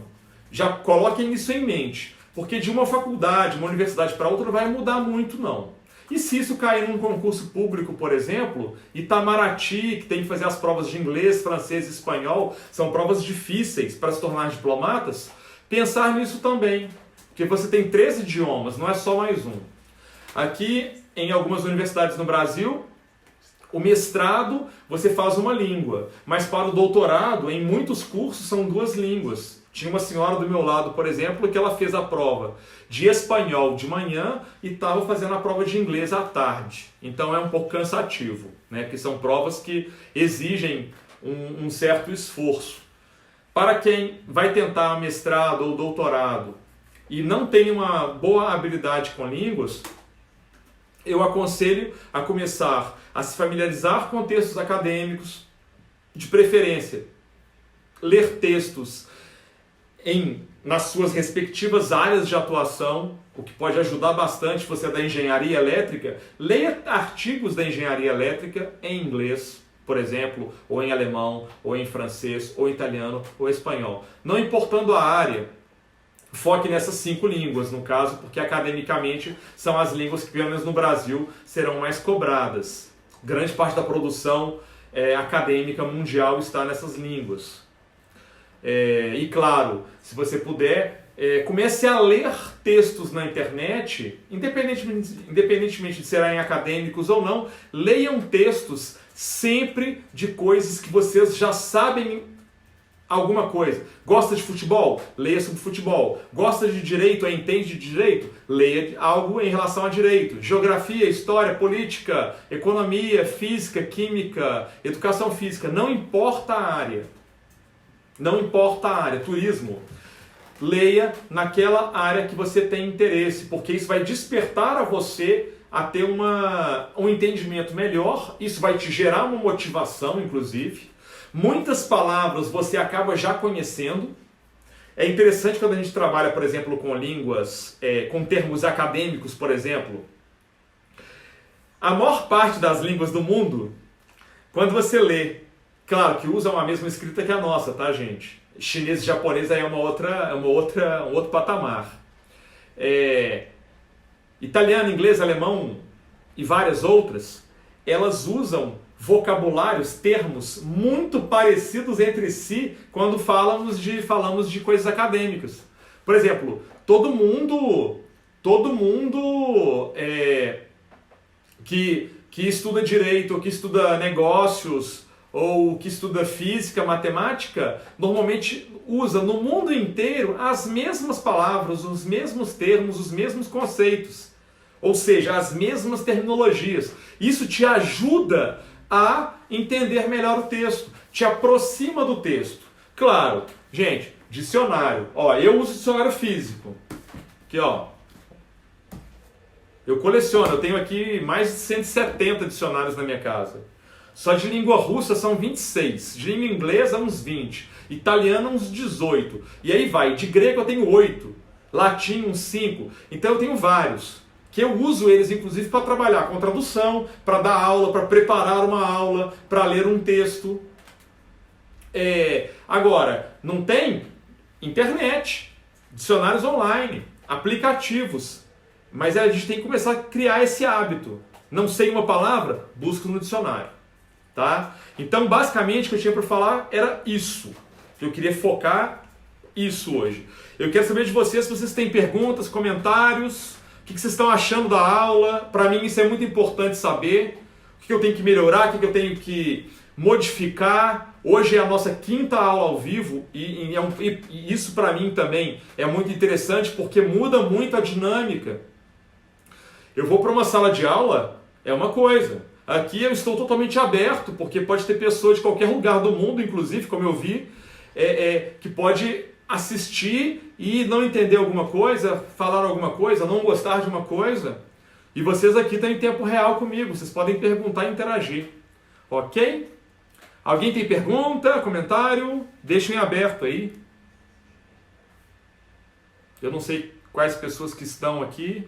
já coloquem isso em mente, porque de uma faculdade, uma universidade para outra não vai mudar muito não. E se isso cair num concurso público, por exemplo, Itamaraty, que tem que fazer as provas de inglês, francês e espanhol, são provas difíceis para se tornar diplomatas, pensar nisso também, porque você tem 13 idiomas, não é só mais um. Aqui, em algumas universidades no Brasil, o mestrado você faz uma língua, mas para o doutorado, em muitos cursos, são 2 línguas. Tinha uma senhora do meu lado, por exemplo, que ela fez a prova de espanhol de manhã e estava fazendo a prova de inglês à tarde. Então é um pouco cansativo, né? Porque são provas que exigem um certo esforço. Para quem vai tentar mestrado ou doutorado e não tem uma boa habilidade com línguas, eu aconselho a começar a se familiarizar com textos acadêmicos, de preferência, ler textos nas suas respectivas áreas de atuação, o que pode ajudar bastante você da engenharia elétrica. Leia artigos da engenharia elétrica em inglês, por exemplo, ou em alemão, ou em francês, ou italiano, ou espanhol. Não importando a área, foque nessas 5 línguas, no caso, porque academicamente são as línguas que, pelo menos no Brasil, serão mais cobradas. Grande parte da produção acadêmica mundial está nessas línguas. E claro, se você puder, comece a ler textos na internet, independentemente de serem acadêmicos ou não, leiam textos sempre de coisas que vocês já sabem alguma coisa. Gosta de futebol? Leia sobre futebol. Gosta de direito? Entende de direito? Leia algo em relação a direito. Geografia, história, política, economia, física, química, educação física. Não importa a área. Não importa a área. Turismo. Leia naquela área que você tem interesse, porque isso vai despertar a você a ter um entendimento melhor. Isso vai te gerar uma motivação, inclusive. Muitas palavras você acaba já conhecendo. É interessante quando a gente trabalha, por exemplo, com línguas, com termos acadêmicos, por exemplo. A maior parte das línguas do mundo, quando você lê, claro que usam a mesma escrita que a nossa, tá, gente? Chinês e japonês aí é um outro patamar. Italiano, inglês, alemão e várias outras, elas usam vocabulários, termos muito parecidos entre si quando falamos de coisas acadêmicas. Por exemplo, todo mundo que estuda direito, ou que estuda negócios, ou que estuda física, matemática, normalmente usa no mundo inteiro as mesmas palavras, os mesmos termos, os mesmos conceitos. Ou seja, as mesmas terminologias. Isso te ajuda a entender melhor o texto, te aproxima do texto. Claro, gente, dicionário. Ó, eu uso dicionário físico. Aqui, ó. Eu coleciono, eu tenho aqui mais de 170 dicionários na minha casa. Só de língua russa são 26, de língua inglesa uns 20, italiano uns 18. E aí vai, de grego eu tenho 8, latim uns 5. Então eu tenho vários. Que eu uso eles, inclusive, para trabalhar com tradução, para dar aula, para preparar uma aula, para ler um texto. Agora, não tem internet, dicionários online, aplicativos. Mas a gente tem que começar a criar esse hábito. Não sei uma palavra? Busco no dicionário. Tá? Então, basicamente, o que eu tinha para falar era isso. Eu queria focar isso hoje. Eu quero saber de vocês se vocês têm perguntas, comentários. O que vocês estão achando da aula? Para mim isso é muito importante saber. O que eu tenho que melhorar, o que eu tenho que modificar. Hoje é a nossa 5ª aula ao vivo e isso para mim também é muito interessante porque muda muito a dinâmica. Eu vou para uma sala de aula, é uma coisa. Aqui eu estou totalmente aberto, porque pode ter pessoas de qualquer lugar do mundo, inclusive, como eu vi, que pode assistir e não entender alguma coisa, falar alguma coisa, não gostar de uma coisa. E vocês aqui estão em tempo real comigo, vocês podem perguntar e interagir. Ok? Alguém tem pergunta, comentário? Deixem aberto aí. Eu não sei quais pessoas que estão aqui.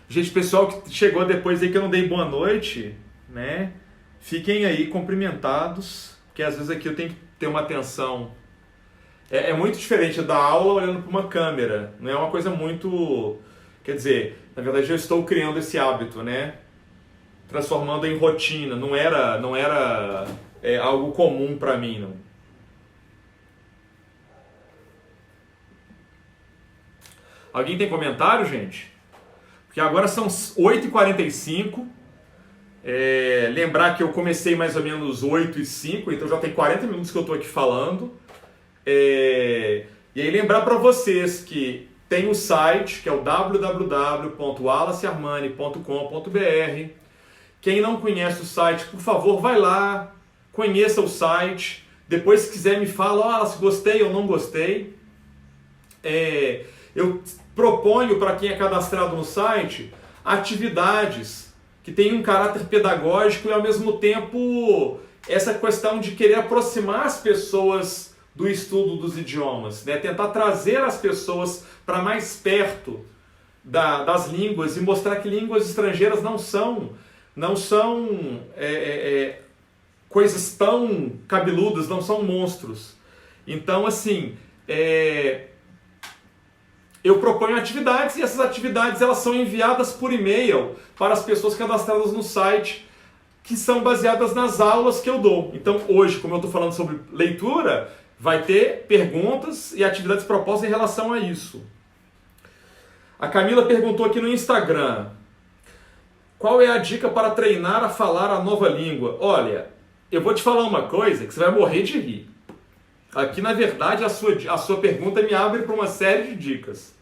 Gente, pessoal que chegou depois aí que eu não dei boa noite, né? Fiquem aí cumprimentados, porque às vezes aqui eu tenho que ter uma atenção. É muito diferente da aula olhando para uma câmera, não é uma coisa muito... Quer dizer, na verdade eu estou criando esse hábito, né? Transformando em rotina, não era algo comum para mim, não. Alguém tem comentário, gente? Porque agora são 8h45. Lembrar que eu comecei mais ou menos 8h05, então já tem 40 minutos que eu estou aqui falando. E aí lembrar para vocês que tem o site, que é o www.wallacearmani.com.br. Quem não conhece o site, por favor, vai lá, conheça o site. Depois, se quiser, me fala, se gostei ou não gostei. Eu proponho para quem é cadastrado no site atividades que têm um caráter pedagógico e, ao mesmo tempo, essa questão de querer aproximar as pessoas do estudo dos idiomas, né? Tentar trazer as pessoas para mais perto das línguas e mostrar que línguas estrangeiras não são coisas tão cabeludas, não são monstros. Então, assim, eu proponho atividades e essas atividades elas são enviadas por e-mail para as pessoas cadastradas no site, que são baseadas nas aulas que eu dou. Então, hoje, como eu estou falando sobre leitura, vai ter perguntas e atividades propostas em relação a isso. A Camila perguntou aqui no Instagram: qual é a dica para treinar a falar a nova língua? Olha, eu vou te falar uma coisa que você vai morrer de rir. Aqui, na verdade, a sua pergunta me abre para uma série de dicas.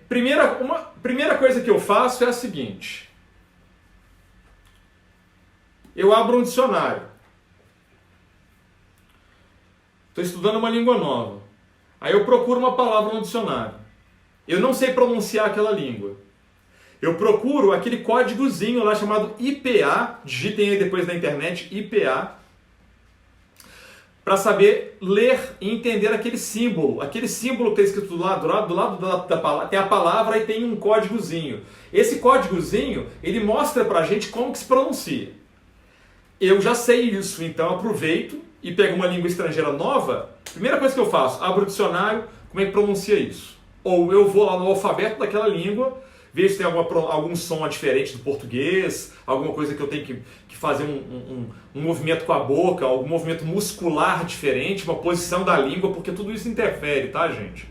Primeira coisa que eu faço é a seguinte: eu abro um dicionário. Estou estudando uma língua nova. Aí eu procuro uma palavra no dicionário. Eu não sei pronunciar aquela língua. Eu procuro aquele códigozinho lá chamado IPA, digitem aí depois na internet, IPA, para saber ler e entender aquele símbolo. Aquele símbolo que está escrito do lado da palavra, tem a palavra e tem um códigozinho. Esse códigozinho, ele mostra para a gente como que se pronuncia. Eu já sei isso, então aproveito e pego uma língua estrangeira nova. Primeira coisa que eu faço, abro o dicionário, como é que pronuncia isso? Ou eu vou lá no alfabeto daquela língua, vejo se tem algum som diferente do português, alguma coisa que eu tenho que fazer um movimento com a boca, algum movimento muscular diferente, uma posição da língua, porque tudo isso interfere, tá, gente?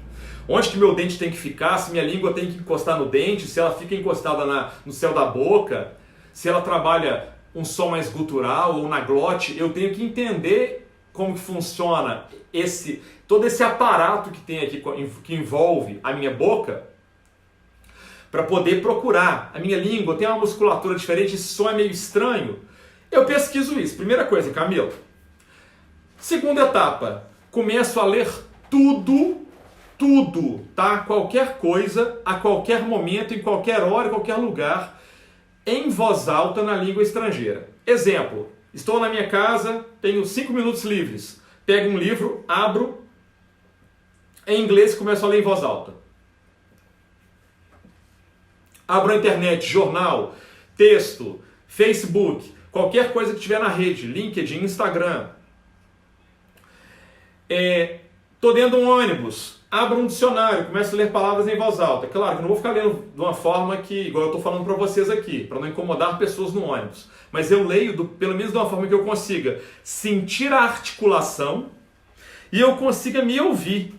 Onde que meu dente tem que ficar, se minha língua tem que encostar no dente, se ela fica encostada no céu da boca, se ela trabalha um som mais gutural ou na glote, eu tenho que entender como que funciona todo esse aparato que tem aqui, que envolve a minha boca, para poder procurar. A minha língua tem uma musculatura diferente, esse som é meio estranho. Eu pesquiso isso. Primeira coisa, Camila. Segunda etapa, começo a ler tudo, tá? Qualquer coisa, a qualquer momento, em qualquer hora, em qualquer lugar, em voz alta na língua estrangeira. Exemplo, estou na minha casa, tenho 5 minutos livres. Pego um livro, abro, em inglês e começo a ler em voz alta. Abro a internet, jornal, texto, Facebook, qualquer coisa que tiver na rede, LinkedIn, Instagram. Estou dentro de um ônibus, abro um dicionário, começo a ler palavras em voz alta. Claro que não vou ficar lendo de uma forma igual eu estou falando para vocês aqui, para não incomodar pessoas no ônibus. Mas eu leio pelo menos de uma forma que eu consiga sentir a articulação e eu consiga me ouvir.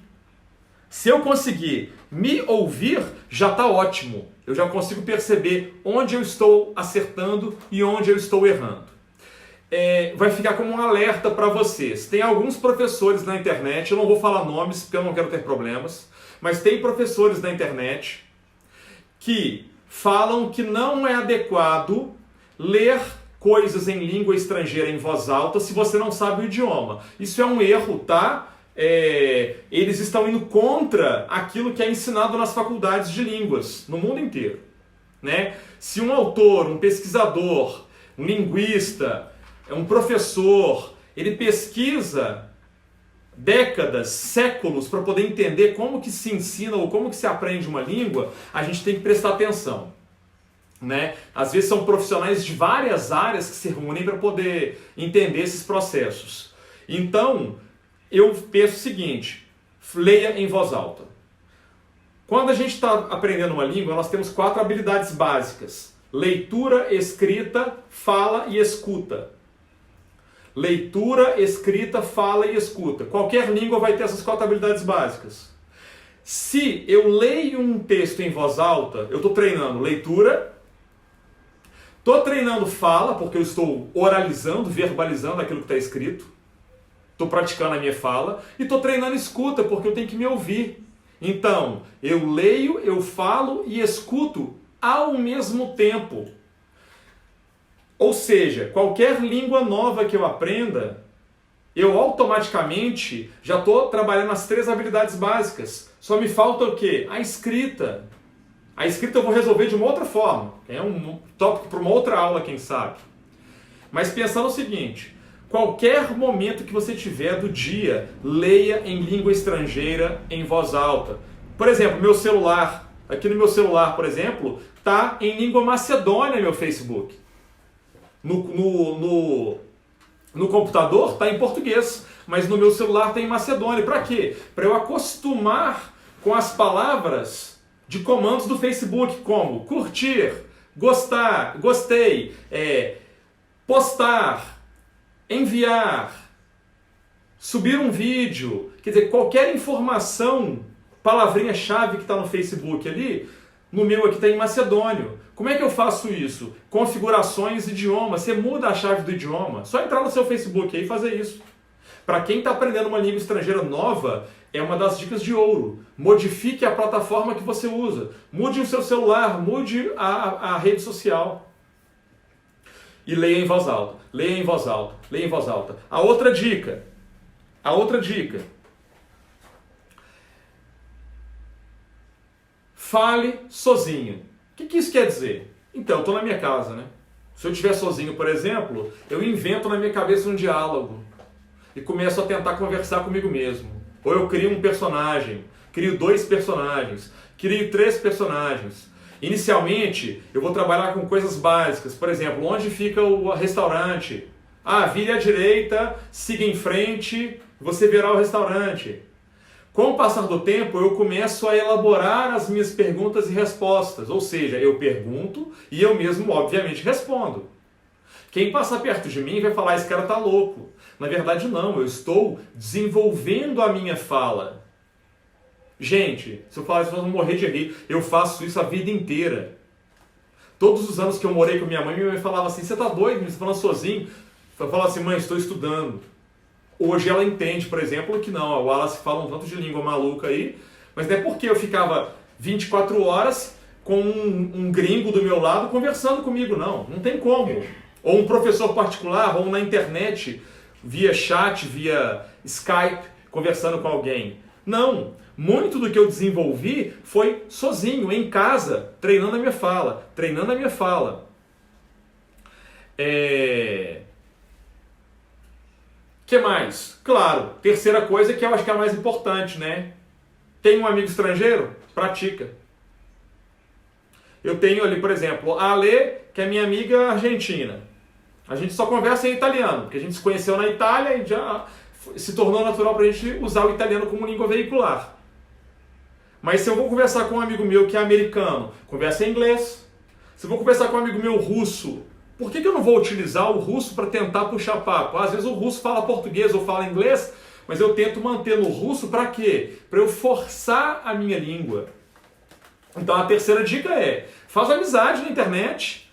Se eu conseguir me ouvir, já está ótimo. Eu já consigo perceber onde eu estou acertando e onde eu estou errando. Vai ficar como um alerta para vocês. Tem alguns professores na internet, eu não vou falar nomes porque eu não quero ter problemas, mas tem professores na internet que falam que não é adequado ler coisas em língua estrangeira em voz alta se você não sabe o idioma. Isso é um erro, tá? Eles estão indo contra aquilo que é ensinado nas faculdades de línguas no mundo inteiro, né? Se um autor, um pesquisador, um linguista, um professor, ele pesquisa décadas, séculos para poder entender como que se ensina ou como que se aprende uma língua, a gente tem que prestar atenção. Né? Às vezes são profissionais de várias áreas que se reúnem para poder entender esses processos. Então, eu penso o seguinte, leia em voz alta. Quando a gente está aprendendo uma língua, nós temos 4 habilidades básicas. Leitura, escrita, fala e escuta. Leitura, escrita, fala e escuta. Qualquer língua vai ter essas 4 habilidades básicas. Se eu leio um texto em voz alta, eu estou treinando leitura, estou treinando fala, porque eu estou oralizando, verbalizando aquilo que está escrito, estou praticando a minha fala, e estou treinando escuta, porque eu tenho que me ouvir. Então, eu leio, eu falo e escuto ao mesmo tempo. Ou seja, qualquer língua nova que eu aprenda, eu automaticamente já estou trabalhando as 3 habilidades básicas. Só me falta o quê? A escrita. A escrita eu vou resolver de uma outra forma. É um tópico para uma outra aula, quem sabe. Mas pensando o seguinte, qualquer momento que você tiver do dia, leia em língua estrangeira em voz alta. Por exemplo, meu celular. Aqui no meu celular, por exemplo, está em língua macedônia meu Facebook. No computador está em português, mas no meu celular está em macedônia. Para quê? Para eu acostumar com as palavras de comandos do Facebook, como curtir, gostar, gostei, postar, enviar, subir um vídeo. Quer dizer, qualquer informação, palavrinha-chave que está no Facebook ali, no meu aqui está em macedônio. Como é que eu faço isso? Configurações, idioma. Você muda a chave do idioma. Só entrar no seu Facebook aí e fazer isso. Para quem está aprendendo uma língua estrangeira nova, é uma das dicas de ouro. Modifique a plataforma que você usa. Mude o seu celular, mude a rede social. E leia em voz alta. Leia em voz alta. Leia em voz alta. A outra dica. Fale sozinho. O que isso quer dizer? Então, eu estou na minha casa, né? Se eu estiver sozinho, por exemplo, eu invento na minha cabeça um diálogo e começo a tentar conversar comigo mesmo. Ou eu crio um personagem, crio 2 personagens, crio 3 personagens. Inicialmente, eu vou trabalhar com coisas básicas. Por exemplo, onde fica o restaurante? Vire à direita, siga em frente, você verá o restaurante. Com o passar do tempo, eu começo a elaborar as minhas perguntas e respostas. Ou seja, eu pergunto e eu mesmo, obviamente, respondo. Quem passa perto de mim vai falar, esse cara tá louco. Na verdade, não. Eu estou desenvolvendo a minha fala. Gente, se eu falar isso, vocês vão morrer de rir. Eu faço isso a vida inteira. Todos os anos que eu morei com minha mãe falava assim, você tá doido? Você tá falando sozinho? Eu falava assim, mãe, estou estudando. Hoje ela entende, por exemplo, que não, o Wallace fala um tanto de língua maluca aí, mas não é porque eu ficava 24 horas com um gringo do meu lado conversando comigo, não tem como. Ou um professor particular, ou na internet, via chat, via Skype, conversando com alguém. Não, muito do que eu desenvolvi foi sozinho, em casa, treinando a minha fala. Que mais? Claro, terceira coisa que eu acho que é a mais importante, né? Tem um amigo estrangeiro? Pratica. Eu tenho ali, por exemplo, a Ale, que é minha amiga argentina. A gente só conversa em italiano, porque a gente se conheceu na Itália e já se tornou natural para a gente usar o italiano como língua veicular. Mas se eu vou conversar com um amigo meu que é americano, conversa em inglês. Se eu vou conversar com um amigo meu russo, por que eu não vou utilizar o russo para tentar puxar papo? Às vezes o russo fala português ou fala inglês, mas eu tento manter no russo para quê? Para eu forçar a minha língua. Então a terceira dica é, faz amizade na internet.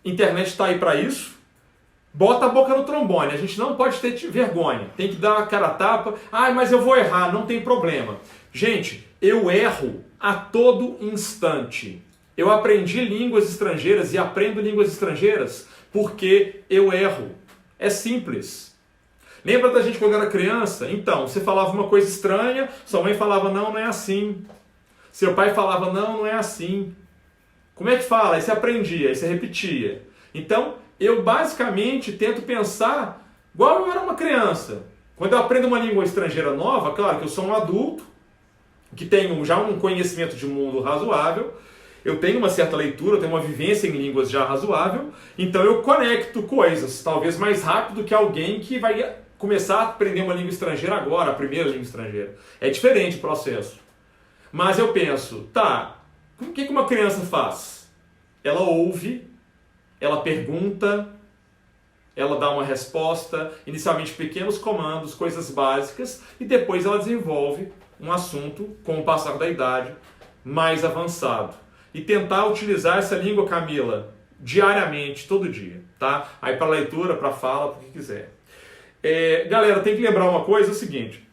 Internet está aí para isso. Bota a boca no trombone. A gente não pode ter vergonha. Tem que dar a cara a tapa. Mas eu vou errar. Não tem problema. Gente, eu erro a todo instante. Eu aprendi línguas estrangeiras e aprendo línguas estrangeiras porque eu erro. É simples. Lembra da gente quando era criança? Então, você falava uma coisa estranha, sua mãe falava, não é assim. Seu pai falava, não é assim. Como é que fala? Aí você aprendia, aí você repetia. Então, eu basicamente tento pensar igual eu era uma criança. Quando eu aprendo uma língua estrangeira nova, claro que eu sou um adulto, que tenho já um conhecimento de mundo razoável, eu tenho uma certa leitura, eu tenho uma vivência em línguas já razoável, então eu conecto coisas, talvez mais rápido que alguém que vai começar a aprender uma língua estrangeira agora, a primeira língua estrangeira. É diferente o processo. Mas eu penso, tá, o que uma criança faz? Ela ouve, ela pergunta, ela dá uma resposta, inicialmente pequenos comandos, coisas básicas, e depois ela desenvolve um assunto, com o passar da idade, mais avançado. E tentar utilizar essa língua, Camila, diariamente, todo dia, tá? Aí para leitura, para fala, para o que quiser. Galera, tem que lembrar uma coisa, é o seguinte.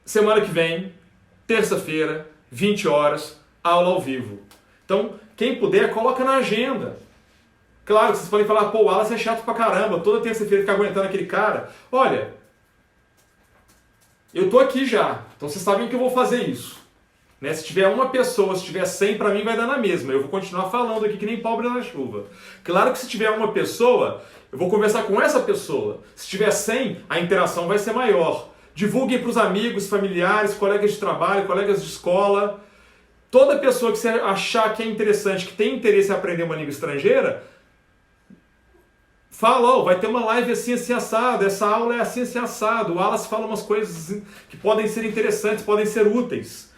Semana que vem, terça-feira, 20 horas, aula ao vivo. Então, quem puder, coloca na agenda. Claro, vocês podem falar, pô, o Wallace é chato pra caramba, toda terça-feira fica aguentando aquele cara. Olha, eu tô aqui já, então vocês sabem que eu vou fazer isso. Né? Se tiver uma pessoa, se tiver 100, pra mim vai dar na mesma. Eu vou continuar falando aqui que nem pobre na chuva. Claro que se tiver uma pessoa, eu vou conversar com essa pessoa. Se tiver 100, a interação vai ser maior. Divulguem para os amigos, familiares, colegas de trabalho, colegas de escola. Toda pessoa que você achar que é interessante, que tem interesse em aprender uma língua estrangeira, fala, vai ter uma live assim, assim, assado, essa aula é assim, assim, assado. O Wallace fala umas coisas que podem ser interessantes, podem ser úteis.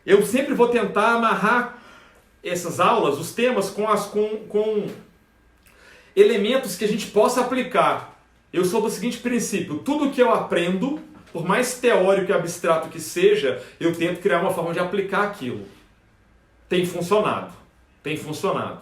Eu sempre vou tentar amarrar essas aulas, os temas, com elementos que a gente possa aplicar. Eu sou do seguinte princípio, tudo que eu aprendo, por mais teórico e abstrato que seja, eu tento criar uma forma de aplicar aquilo. Tem funcionado. Tem funcionado.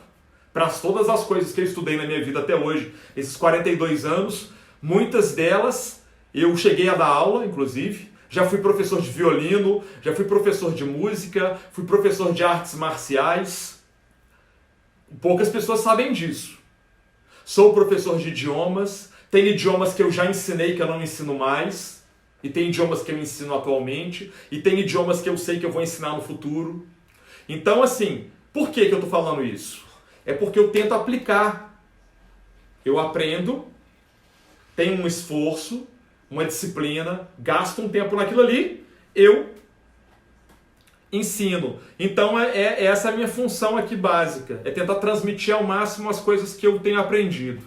Para todas as coisas que eu estudei na minha vida até hoje, esses 42 anos, muitas delas eu cheguei a dar aula, inclusive. Já fui professor de violino, já fui professor de música, fui professor de artes marciais. Poucas pessoas sabem disso. Sou professor de idiomas, tem idiomas que eu já ensinei que eu não ensino mais, e tem idiomas que eu ensino atualmente, e tem idiomas que eu sei que eu vou ensinar no futuro. Então, assim, por que eu estou falando isso? É porque eu tento aplicar. Eu aprendo, tenho um esforço, uma disciplina, gasto um tempo naquilo ali, eu ensino. Então essa é a minha função aqui básica, é tentar transmitir ao máximo as coisas que eu tenho aprendido.